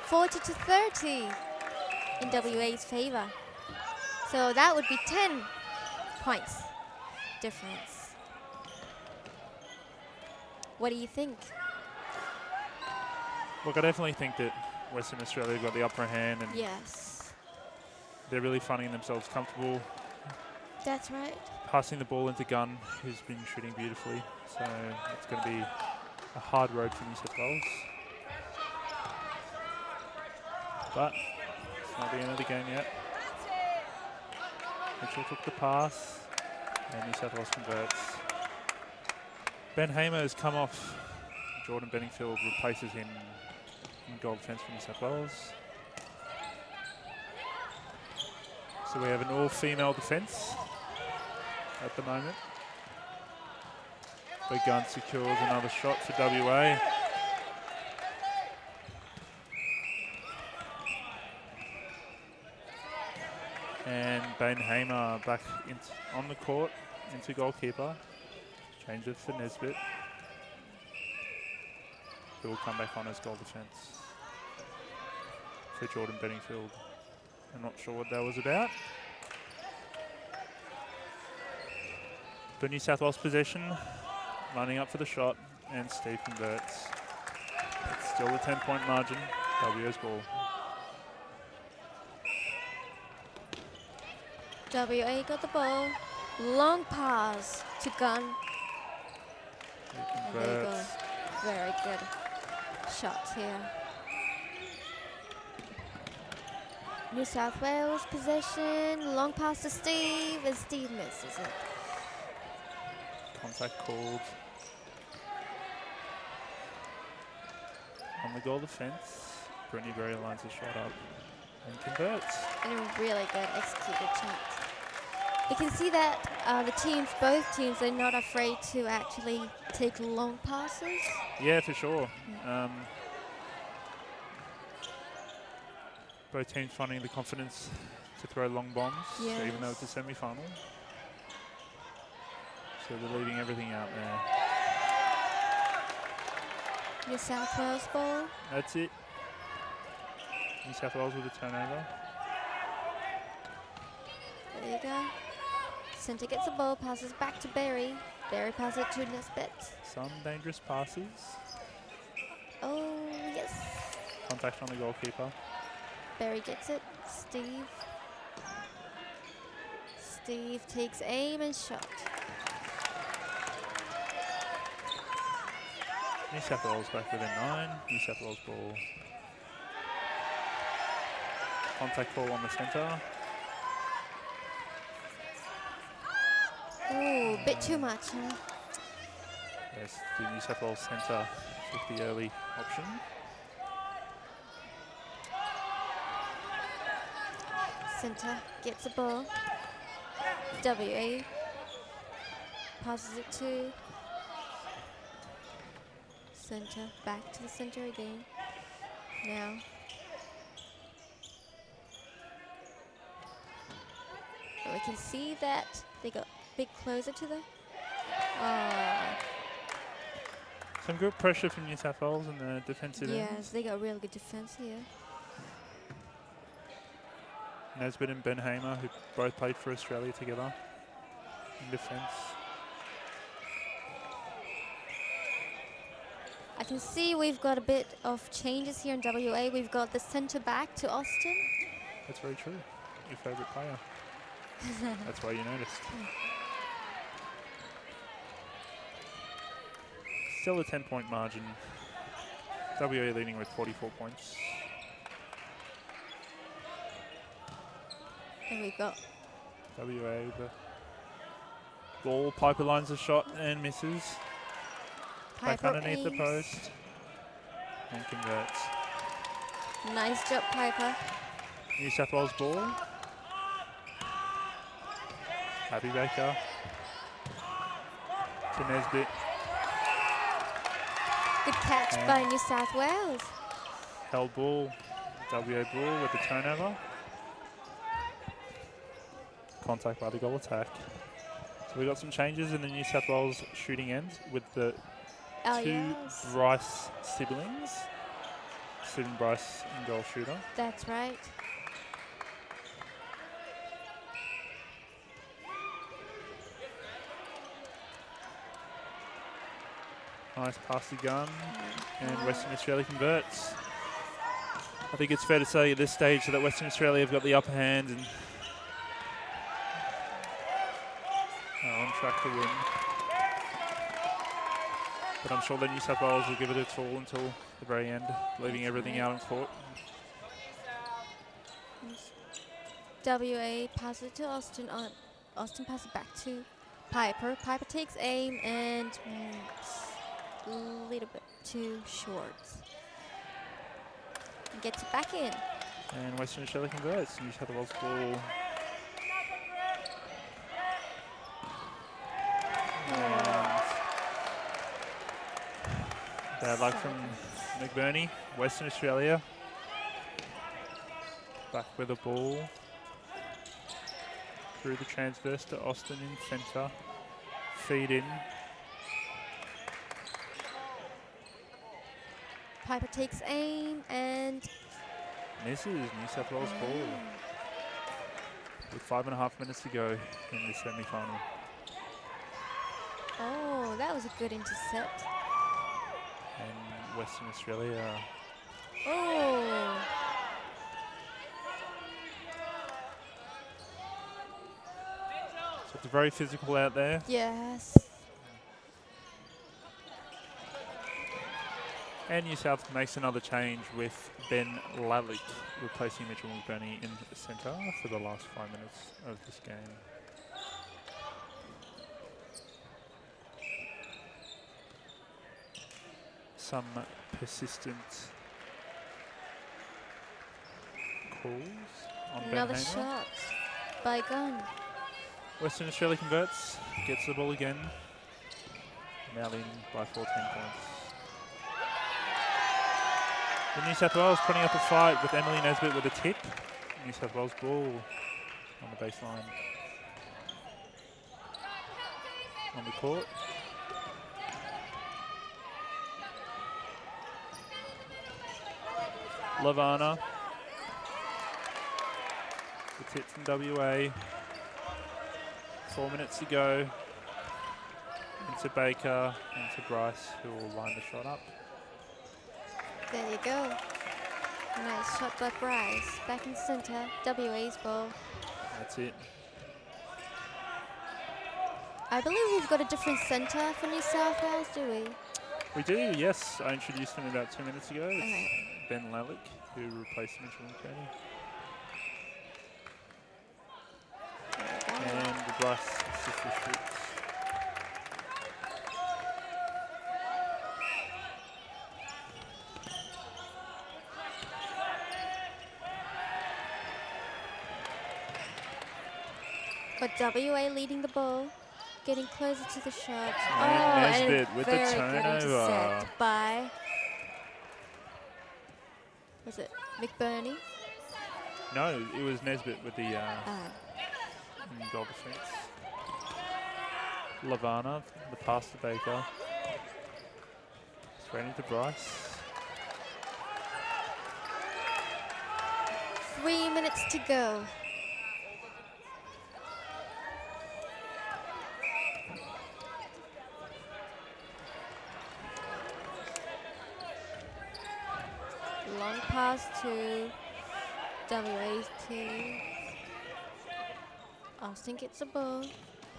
40-30 in WA's favour. So that would be 10 points difference. What do you think? Look, I definitely think that Western Australia got the upper hand, and Yes, they're really finding themselves comfortable. that's right. Passing the ball into Gunn, who's been shooting beautifully. So it's going to be a hard road for New South Wales. But it's not the end of the game yet. Mitchell took the pass, and New South Wales converts. Ben Hamer has come off. Jordan Benningfield replaces him in goal defence for New South Wales. So we have an all-female defence at the moment. But Gunn secures another shot for WA. And Ben Hamer back on the court into goalkeeper. Change it for Nesbitt, who will come back on as goal defence for Jordan Benningfield. I'm not sure what that was about. But New South Wales possession, lining up for the shot, and Steve converts. It's still a 10-point margin, WA's ball. WA got the ball. Long pass to Gunn. And there you go. Very good shots here. New South Wales possession. Long pass to Steve, and Steve misses it. Contact called on the goal defence. Brittany Berry lines a shot up and converts. And a really good executed shot. You can see that both teams, they're not afraid to actually take long passes. Yeah, for sure. Both teams finding the confidence to throw long bombs, even though it's a semi-final. So they're leaving everything out there. New South Wales ball. That's it. New South Wales with a turnover. There you go. Centre gets the ball, passes back to Berry. Berry passes it to Nesbitt. Some dangerous passes. Oh, yes. Contact on the goalkeeper. Berry gets it. Steve. Steve takes aim and shot. New South Wales back within 9. New South Wales ball. Contact ball on the centre. Ooh, bit too much, huh? Yes, the New South Wales centre took the early option. Centre gets the ball. WA passes it to centre, back to the centre again. Now we can see that they got a bit closer to the. Some good pressure from New South Wales in the defensive end. Yes, they got real good defense here. Nesbitt and Ben Hamer, who both played for Australia together in defence. I can see we've got a bit of changes here in WA. We've got the centre back to Austin. That's very true. Your favourite player. That's why you noticed. Still a 10-point margin. WA leading with 44 points. There we go. WA, the ball, Piper lines a shot and misses. Piper back underneath the aims. post and converts. Nice job, Piper. New South Wales ball. Happy Baker to Nesbitt. Good catch And by New South Wales. held ball, WA ball with the turnover. Contact by the goal attack. So we got some changes in the New South Wales shooting end with the two yes. Bryce siblings. Stephen Bryce in goal shooter. That's right. Nice pass to gun, and Western Australia converts. I think it's fair to say at this stage that Western Australia have got the upper hand and are on track to win. But I'm sure that New South Wales will give it its all until the very end, leaving everything out on court. WA passes it to Austin. Austin passes it back to Piper. Piper takes aim and a little bit too short. Gets it back in. And Western Australia converts. New South Wales ball. Bad luck from McBurney. Western Australia back with the ball. Through the transverse to Austin in centre. Feed in. Piper takes aim and Misses. New South Wales ball. With 5.5 minutes to go in the semi-final. oh, that was a good intercept. And Western Australia. Oh. So it's very physical out there. Yes. And New South makes another change with Ben Lalick replacing Mitchell McBurney in the centre for the last 5 minutes of this game. Some persistent calls on Another Ben Hamer. shot by Gunn. Western Australia converts, gets the ball again. Now leading by 14 points. The New South Wales putting up a fight with Emily Nesbitt with a tip. New South Wales ball on the baseline. On the court. Lavana. It's hit from WA. 4 minutes to go. Into Baker, into Bryce, who will line the shot up. There you go. Nice shot by Bryce. Back in center. WA's ball. That's it. I believe we've got a different center for New South Wales, do we? We do, yes. I introduced him about 2 minutes ago. It's Okay. Ben Lalick, who replaced Mitchell McCurdy. And the Bryce substitutes. Got WA leading the ball, getting closer to the shot. And and Nesbitt with the very good turnover. intercept by, was it McBurney? No, it was Nesbitt with the goal defence. Lavana, the pass to Baker. Straight into Bryce. 3 minutes to go. Long pass to WA's team. Austin gets the ball.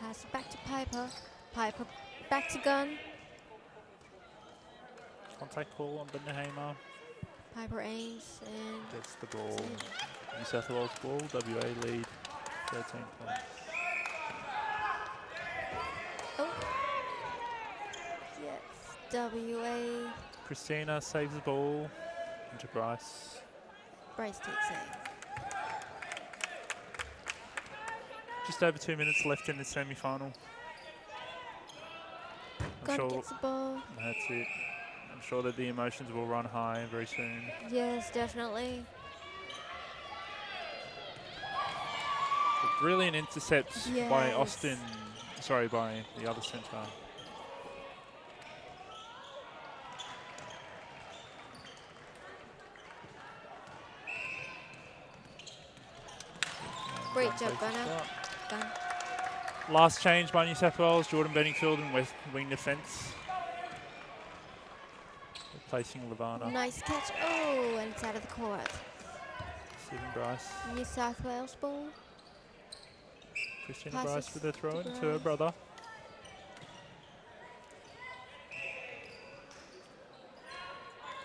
Pass it back to Piper. Piper back to Gunn. Contact call on Benhamer. Piper aims and Gets the ball. New South Wales ball. WA lead 13 points. oh, yes, WA. Christina saves the ball into Bryce. Bryce takes it. Just over 2 minutes left in the semi-final. Gunn gets the ball. That's it. I'm sure that the emotions will run high very soon. Yes, definitely. A brilliant intercept by Yes. Austin. Sorry, by the other centre. Great job, Gunner. Gunn. Last change by New South Wales, Jordan Benningfield in west wing defence. Replacing Lavana. Nice catch. Oh, and it's out of the court. Stephen Bryce. New South Wales ball. Christina Passes Bryce with a throw to in to her brother.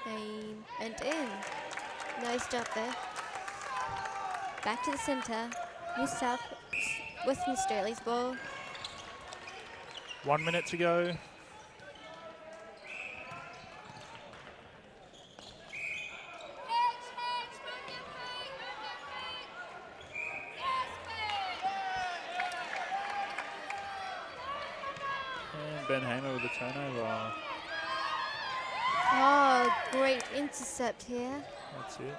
Aim and in. Nice job there. Back to the centre. New South Western Australia's ball. 1 minute to go. And Ben Hamer with a turnover. Oh, great intercept here. That's it.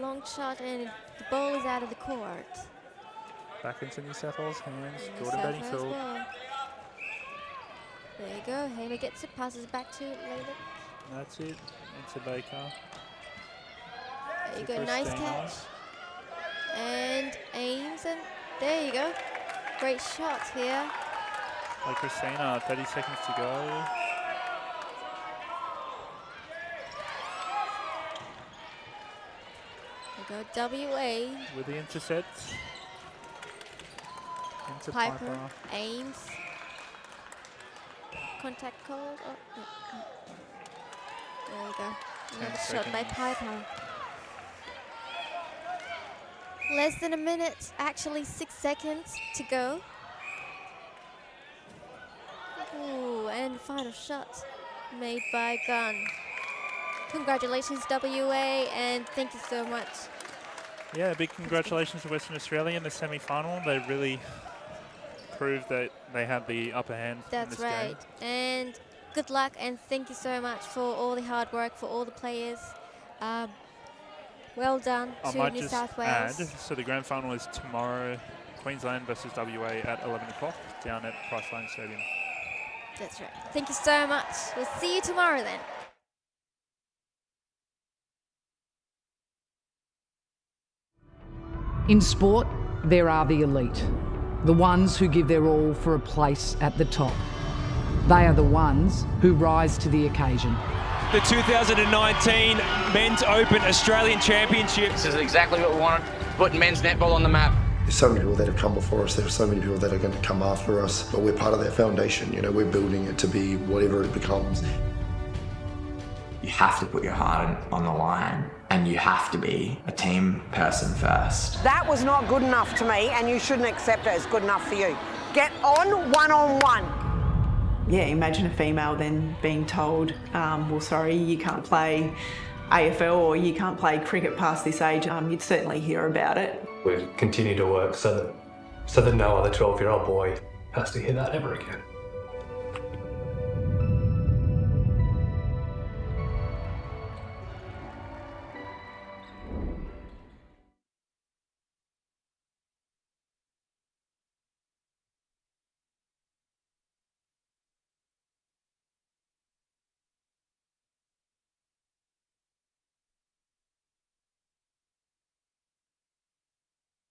Long shot and the ball is out of the court. Back into New South Wales hands. New Jordan South Wales Benningfield. ball. There you go. Hamer gets it, passes back to Layla. That's it. Into Baker. There you To go, nice Christina. catch. And aims and there you go. Great shot here. By Christina, 30 seconds to go. There you go, WA. With the intercept. Into Piper Piper. aims. Contact called. Oh, yeah. There you go. 10 Another shot by seconds. Piper. Less than a minute, actually 6 seconds to go. Ooh, and final shot made by Gunn. Congratulations, WA, and thank you so much. Yeah, big congratulations to Western Australia in the semi-final. They really proved that they had the upper hand in That's this right. game. And good luck, and thank you so much for all the hard work, for all the players. Well done I to might New just South add, Wales. so the grand final is tomorrow, Queensland versus WA at 11 o'clock down at Priceline Stadium. That's right. Thank you so much. We'll see you tomorrow then. In sport, there are the elite, the ones who give their all for a place at the top. They are the ones who rise to the occasion. The 2019 Men's Open Australian Championships. This is exactly what we wanted, putting men's netball on the map. There's so many people that have come before us, there's so many people that are going to come after us, but we're part of that foundation, you know, we're building it to be whatever it becomes. You have to put your heart on the line, and you have to be a team person first. That was not good enough to me, and you shouldn't accept it as good enough for you. Get on one-on-one. Yeah, imagine a female then being told, well, sorry, you can't play AFL or you can't play cricket past this age. You'd certainly hear about it. We've continued to work so that no other 12-year-old boy has to hear that ever again.